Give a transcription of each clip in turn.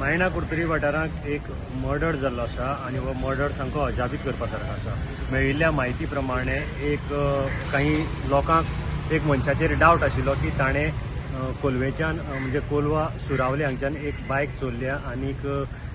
मायणा कुडतरी वाठारांत एक मर्डर जाल्लो आसा आनी हो मर्डर सामको अजापीत करपा सारको आसा। मेळिल्ल्या म्हायती प्रमाणे एक काही लोकांक एक मनशाचेर डावट आशिल्लो की ताणें कोलवेच्यान म्हणजे कोलवा सुरावले हांगच्यान एक बायक चोरल्या आनीक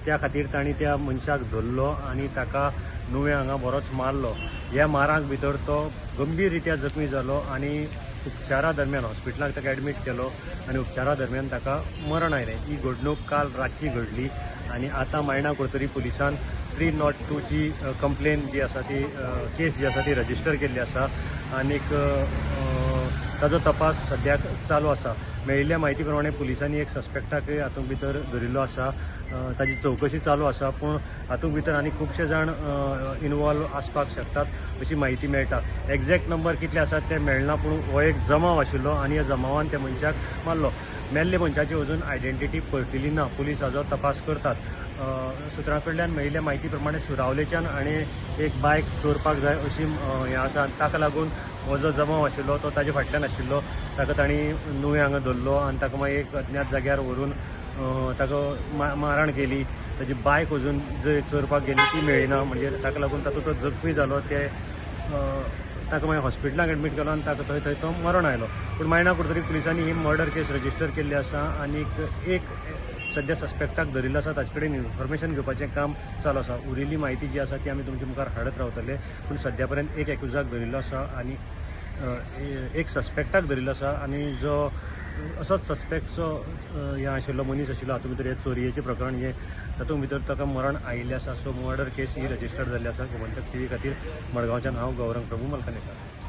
त्या खातीर तांणी त्या मनशाक धरलो आनी ताका नुवें हांगा बरोच मारलो। ह्या मारांक भितर तो गंभीर रित्या जखमी जालो आनी उपचारा दरम्यान हॉस्पिटलांत ताका एडमीट केलो आनी उपचारा दरम्यान ताका मरण आयलें। ही घडणूक काल रातची घडली आनी आतां मायणा कुडतरी पुलिसान 302 ची कंप्लेन जी आसा ती केस जी आसा ती रजिस्टर केल्ली आसा आनीक ताजो तपास सद्याक चालू आसा। मेळिल्ल्या म्हायती प्रमाणे पुलिसांनी एक सस्पेक्टाकय हातूंत भितर धरिल्लो आसा, ताची चवकशी चालू आसा, पूण हातूंत भितर आनी खुबशे जाण इनवॉल्व आसपाक शकतात अशी म्हायती मेळटा। एक्झॅक्ट नंबर कितले आसात ते मेळना, पूण हो एक जमाव आशिल्लो आनी ह्या जमावान त्या मनशाक मारलो। मेल्ले मनशाची अजून आयडेंटिटी कळटिली ना, पुलीस हाजो तपास करतात। सुत्रां कडल्यान मेळिल्ल्या म्हायती प्रमाणे सुरावलेच्यान आनी एक बायक चोरपाक जाय अशी हें आसा, ताका लागून हो जो जमाव आशिल्लो तो ताजे फाटल्यान आशिल्लो। ताका तांणी नुवें हांगा धरलो आनी ताका मागीर एक अज्ञात जाग्यार व्हरून ताका मारहाण केली। ताजी बायक अजून जंय चोरपाक गेली ती मेळिना, म्हणजे ताका लागून तातूंत तो जखमी जालो। ताका मागीर हॉस्पिटलांत एडमीट केलो आनी ताका थंय तो मरण आयलो। पूण मायणा कुडतरी पुलिसांनी ही मर्डर केस रजिस्टर केल्ली आसा आनीक एक सद्या सस्पेक्टाक धरिल्लो आसा, ताचे कडेन इन्फॉर्मेशन घेवपाचें काम चालू आसा। उरिल्ली म्हायती जी आसा ती आमी तुमचे मुखार हाडत रावतले, पूण सद्या पर्यंत एक एक्युजाक धरिल्लो आसा आनी एक सस्पेक्टाक धरिल्लो आसा आनी जो असोच सस्पेक्टचो हें आशिल्लो मनीस आशिल्लो हातूंत भितर हे चोरयेचें प्रकरण हें तातूंत भितर ताका मरण आयिल्लें आसा। सो मर्डर केस ही रजिस्टर जाल्ली आसा। गोमंतक TV खातीर मडगांवच्यान हांव गौरंग प्रभू मलकानेकर।